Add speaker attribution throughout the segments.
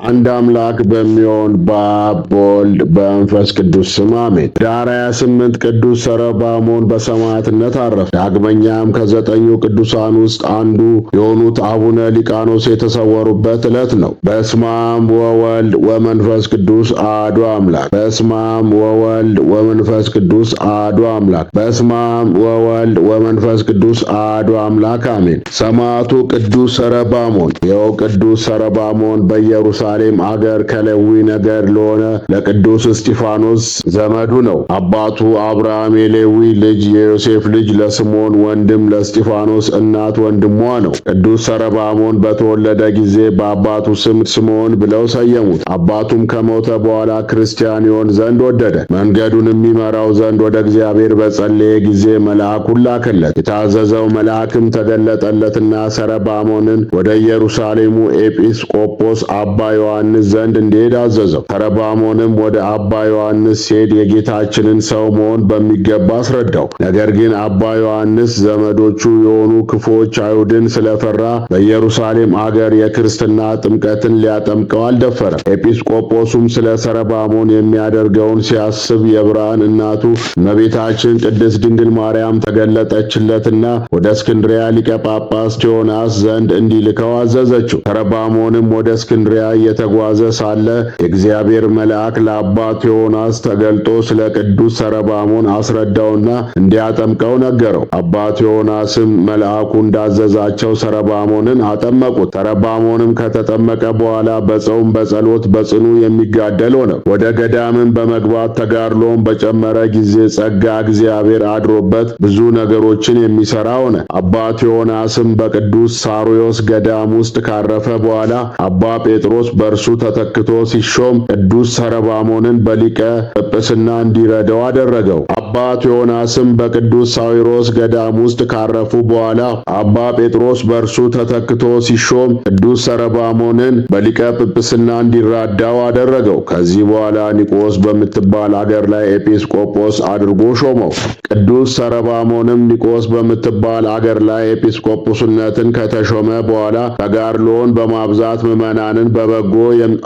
Speaker 1: አንድ አምላክ በሚሆን በአብ በወልድ በመንፈስ ቅዱስ ስም አሜን። ኅዳር 28 ቅዱስ ሰረባሞን በሰማዕትነት አረፈ። ዳግመኛም ከ9 ቅዱሳን ውስጥ አንዱ የሆኑት አቡነ ሊቃኖስ የተሰወሩበት ዕለት ነው። በስመ አብ ወወልድ ወመንፈስ ቅዱስ አሐዱ አምላክ። በስመ አብ ወወልድ ወመንፈስ ቅዱስ አሐዱ አምላክ። በስመ አብ ወወልድ ወመንፈስ ቅዱስ አሐዱ አምላክ አሜን። ሰማዕቱ ቅዱስ ሰረባሞን። ይኸው ቅዱስ ሰረባሞን በኢየሩሳሌም አገር ከሌዊ ነገድ ለሆነ ለቅዱስ እስጢፋኖስ ዘመዱ ነው። አባቱ አብርሃም የሌዊ ልጅ የዮሴፍ ልጅ ለስምዖን ወንድም ለእስጢፋኖስ እናት ወንድሟ ነው። ቅዱስ ሰረባሞን በተወለደ ጊዜ በአባቱ ስም ስምዖን ብለው ሰየሙት። አባቱም ከሞተ በኋላ ክርስቲያን ይሆን ዘንድ ወደደ። መንገዱን የሚመራው ዘንድ ወደ እግዚአብሔር በጸለየ ጊዜ መልአኩን ላከለት። የታዘዘው መልአክም ተገለጠለትና ሰረባሞንን ወደ ኢየሩሳሌሙ ኤጲስቆጶስ አባ ዮሐንስ ዘንድ እንዲሄድ አዘዘው። ሰረባሞንም ወደ አባ ዮሐንስ ሲሄድ የጌታችንን ሰው መሆን በሚገባ አስረዳው። ነገር ግን አባ ዮሐንስ ዘመዶቹ የሆኑ ክፉዎች አይሁድን ስለፈራ በኢየሩሳሌም አገር የክርስትና ጥምቀትን ሊያጠምቀው አልደፈረም። ኤጲስቆጶሱም ስለ ሰረባሞን የሚያደርገውን ሲያስብ የብርሃን እናቱ እመቤታችን ቅድስት ድንግል ማርያም ተገለጠችለትና ወደ እስክንድርያ ሊቀ ጳጳስ ቴዎናስ ዘንድ እንዲልከው አዘዘችው። ሰረባሞንም ወደ እስክንድርያ እየተጓዘ ሳለ የእግዚአብሔር መልአክ ለአባ ቴዎናስ ተገልጦ ስለ ቅዱስ ሰረባሞን አስረዳውና እንዲያጠምቀው ነገረው። አባ ቴዎናስም መልአኩ እንዳዘዛቸው ሰረባሞንን አጠመቁት። ሰረባሞንም ከተጠመቀ በኋላ በጾም በጸሎት በጽኑ የሚጋደል ሆነ። ወደ ገዳምን በመግባት ተጋድሎውን በጨመረ ጊዜ ጸጋ እግዚአብሔር አድሮበት ብዙ ነገሮችን የሚሰራ ሆነ። አባ ቴዎናስም በቅዱስ ሳርዮስ ገዳም ውስጥ ካረፈ በኋላ አባ ጴጥሮስ በእርሱ ተተክቶ ሲሾም ቅዱስ ሰረባሞንን በሊቀ ጵጵስና እንዲረዳው አደረገው። አባ ቴዎናስም በቅዱስ ሳዊሮስ ገዳም ውስጥ ካረፉ በኋላ አባ ጴጥሮስ በእርሱ ተተክቶ ሲሾም ቅዱስ ሰረባሞንን በሊቀ ጵጵስና እንዲራዳው አደረገው። ከዚህ በኋላ ኒቆስ በምትባል አገር ላይ ኤጲስቆጶስ አድርጎ ሾመው። ቅዱስ ሰረባሞንም ኒቆስ በምትባል አገር ላይ ኤጲስቆጶስነትን ከተሾመ በኋላ ተጋድሎውን በማብዛት ምዕመናንን በበጎ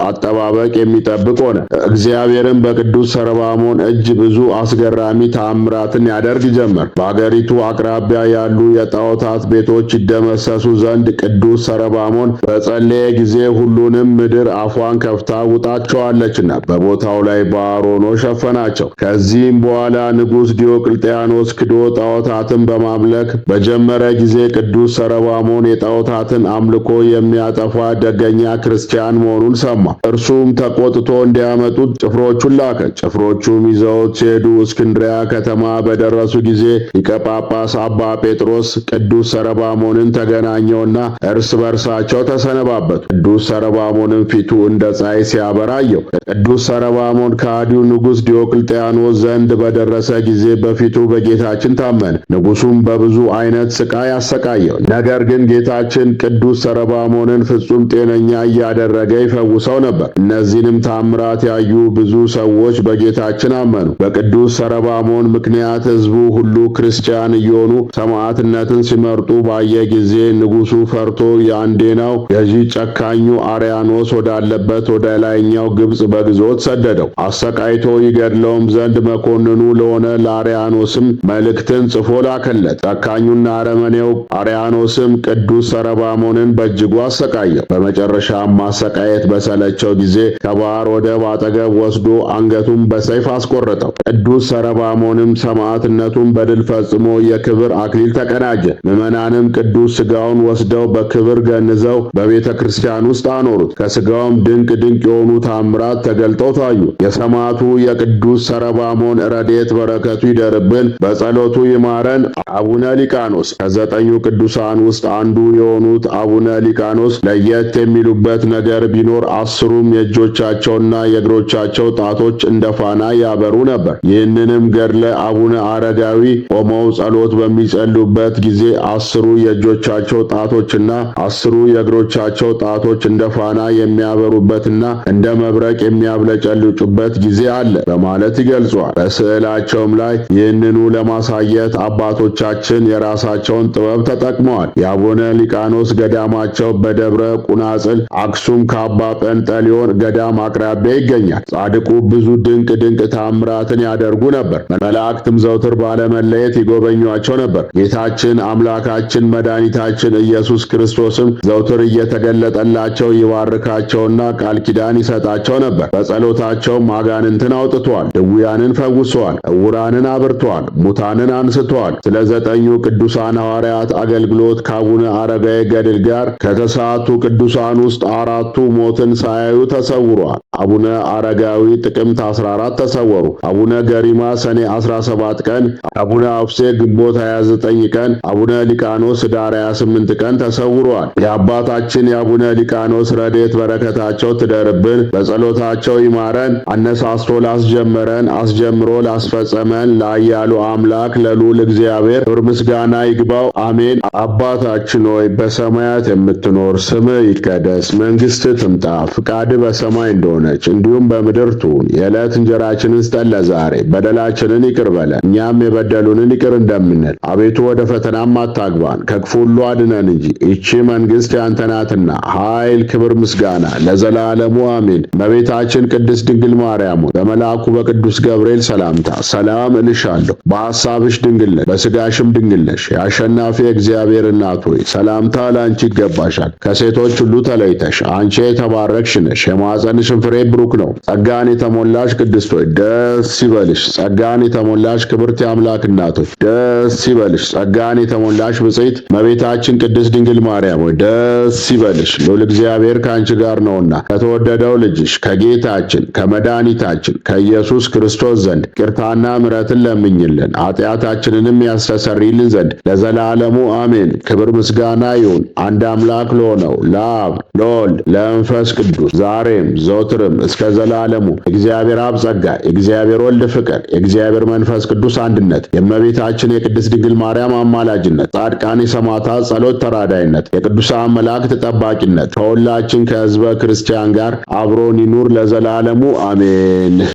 Speaker 1: አጠባበቅ የሚጠብቅ ሆነ። እግዚአብሔርም በቅዱስ ሰረባሞን እጅ ብዙ አስገራሚ ተአምራትን ያደርግ ጀመር። በአገሪቱ አቅራቢያ ያሉ የጣዖታት ቤቶች ይደመሰሱ ዘንድ ቅዱስ ሰረባሞን በጸለየ ጊዜ ሁሉንም ምድር አፏን ከፍታ ውጣቸዋለችና በቦታው ላይ ባሕር ሆኖ ሸፈናቸው። ከዚህም በኋላ ንጉሥ ዲዮቅልጥያኖስ ክዶ ጣዖታትን በማምለክ በጀመረ ጊዜ ቅዱስ ሰረባሞን የጣዖታትን አምልኮ የሚያጠፋ ደገኛ ክርስቲያን መሆኑን ሰማ። እርሱም ተቆጥቶ እንዲያመጡት ጭፍሮቹን ላከ። ጭፍሮቹም ይዘውት ሲሄዱ እስክንድርያ ከተማ በደረሱ ጊዜ ሊቀ ጳጳስ አባ ጴጥሮስ ቅዱስ ሰረባሞንን ተገናኘውና እርስ በርሳቸው ተሰነባበቱ። ቅዱስ ሰረባሞንን ፊቱ እንደ ፀሐይ ሲያበራ አየው። ቅዱስ ሰረባሞን ከሃዲው ንጉሥ ዲዮቅልጥያኖስ ዘንድ በደረሰ ጊዜ በፊቱ በጌታችን ታመነ። ንጉሡም በብዙ አይነት ስቃይ አሰቃየው። ነገር ግን ጌታችን ቅዱስ ሰረባሞንን ፍጹም ጤነኛ እያደረገ ይፈውሰው ነበር። እነዚህንም ታምራት ያዩ ብዙ ሰዎች በጌታችን አመኑ። በቅዱስ ሰረባሞን ምክንያት ሕዝቡ ሁሉ ክርስቲያን እየሆኑ ሰማዕትነትን ሲመርጡ ባየ ጊዜ ንጉሡ ፈርቶ የአንዴናው ገዢ ጨካኙ አርያኖስ ወዳለበት ወደ ላይኛው ግብጽ በግዞት ሰደደው። አሰቃይቶ ይገድለውም ዘንድ መኮንኑ ለሆነ ለአርያኖስም መልእክትን ጽፎ ላከለት። ጨካኙና አረመኔው አርያኖስም ቅዱስ ሰረባሞንን በእጅጉ አሰቃየው። በመጨረሻም ማሰቃየት በሰለቸው ጊዜ ከባሕር ወደብ አጠገብ ወስዶ አንገቱን በሰይፍ አስቆረጠው። ቅዱስ ሰረባሞንም ሰማዕትነቱን በድል ፈጽሞ የክብር አክሊል ተቀዳጀ። ምዕመናንም ቅዱስ ሥጋውን ወስደው በክብር ገንዘው በቤተ ክርስቲያን ውስጥ አኖሩት። ከሥጋውም ድንቅ ድንቅ የሆኑ ታምራት ተገልጠው ታዩ። የሰማዕቱ የቅዱስ ሰረባሞን ረድኤት በረከቱ ይደርብን፣ በጸሎቱ ይማረን። አቡነ ሊቃኖስ። ከ9 ቅዱሳን ውስጥ አንዱ የሆኑት አቡነ ሊቃኖስ ለየት የሚሉበት ነገር ቢኖር 10ሩም የእጆቻቸውና የእግሮቻቸው ጣቶች እንደ ፋና ያበሩ ነበር። ይህንንም ገድል ገድለ አቡነ አረጋዊ ቆመው ጸሎት በሚጸልዩበት ጊዜ 10ሩ የእጆቻቸው ጣቶችና 10ሩ የእግሮቻቸው ጣቶች እንደ ፋና የሚያበሩበትና እንደ መብረቅ የሚያብለጨልጩበት ጊዜ አለ በማለት ይገልጿል። በስዕላቸውም ላይ ይህንኑ ለማሳየት አባቶቻችን የራሳቸውን ጥበብ ተጠቅመዋል። የአቡነ ሊቃኖስ ገዳማቸው በደብረ ቁናጽል አክሱም ከአባ ጰንጠሌዎን ገዳም አቅራቢያ ይገኛል። ጻድቁ ብዙ ድንቅ ታምራትን ያደርጉ ነበር። መላእክትም ዘውትር ባለመለየት ይጎበኟቸው ነበር። ጌታችን አምላካችን መድኃኒታችን ኢየሱስ ክርስቶስም ዘውትር እየተገለጠላቸው ይባርካቸውና ቃል ኪዳን ይሰጣቸው ነበር። በጸሎታቸውም አጋንንትን አውጥተዋል፣ ድውያንን ፈውሰዋል፣ ዕውራንን አብርተዋል፣ ሙታንን አንስተዋል። ስለ 9ኙ ቅዱሳን ሐዋርያት አገልግሎት ከአቡነ አረጋዊ ገድል ጋር ከተሰዓቱ ቅዱሳን ውስጥ 4ቱ ሞትን ሳያዩ ተሰውረዋል። አቡነ አረጋዊ ጥቅምት 14 ተሰወሩ። አቡነ ገሪማ ሰኔ 17 ቀን፣ አቡነ አፍሴ ግንቦት 29 ቀን፣ አቡነ ሊቃኖስ ኅዳር 28 ቀን ተሰውረዋል። የአባታችን የአቡነ ሊቃኖስ ረድኤት በረከታቸው ትደርብን፣ በጸሎታቸው ይማረን። አነሳስቶ ላስጀመረን አስጀምሮ ላስፈጸመን ለኃያሉ አምላክ ለልዑል እግዚአብሔር ክብር ምስጋና ይግባው፣ አሜን። አባታችን ሆይ በሰማያት የምትኖር ስምህ ይቀደስ፣ መንግሥትህ ትምጣ፣ ፍቃድህ በሰማይ እንደሆነች እንዲሁም በምድር ትሁን። የዕለት እንጀራችንን ስጠን ዛሬ፣ በደላችንን ይቅር በለን እኛም የበደሉንን ይቅር እንደምንል። አቤቱ ወደ ፈተናም አታግባን ከክፉ ሁሉ አድነን እንጂ ይህች መንግሥት ያንተ ናትና ኃይል፣ ክብር፣ ምስጋና ለዘላለሙ አሜን። እመቤታችን ቅድስት ድንግል ማርያም በመልአኩ በቅዱስ ገብርኤል ሰላምታ ሰላም እልሻለሁ። በሐሳብሽ ድንግል ነሽ፣ በሥጋሽም ድንግል ነሽ። የአሸናፊ እግዚአብሔር እናት ሆይ ሰላምታ ለአንቺ ይገባሻል። ከሴቶች ሁሉ ተለይተሽ አንቺ የተባረክሽ ነሽ፣ የማኅፀንሽም ፍሬ ብሩክ ነው። ጸጋን የተሞላሽ ቅድስት ሆይ ደስ ይበልሽ። ጸጋን የተሞላሽ ክብርት የአምላክ እናት ሆይ ደስ ይበልሽ። ጸጋን የተሞላሽ ብጽዕት እመቤታችን ቅድስት ድንግል ማርያም ሆይ ደስ ይበልሽ። ልዑል እግዚአብሔር ከአንቺ ጋር ነውና ከተወደደው ልጅሽ ከጌታችን ከመድኃኒታችን ከኢየሱስ ክርስቶስ ዘንድ ይቅርታና ምሕረትን ለምኝልን ኃጢአታችንንም ያስተሰርይልን ዘንድ ለዘላለሙ አሜን። ክብር ምስጋና ይሁን አንድ አምላክ ለሆነው ለአብ ለወልድ ለመንፈስ ቅዱስ ዛሬም ዘወትርም እስከ ዘላለሙ። እግዚአብሔር አብ ጸጋ፣ የእግዚአብሔር ወልድ ፍቅር፣ የእግዚአብሔር መንፈስ ቅዱስ አንድነት፣ የእመቤታችን የቅድስት ድንግል ማርያም አማላጅነት፣ ጻድቃን የሰማዕታት ጸሎት ተራዳይነት፣ የቅዱሳን መላእክት ጠባቂነት ከሁላችን ከሕዝበ ክርስቲያን ጋር አብሮን ይኑር ለዘላለሙ አሜን።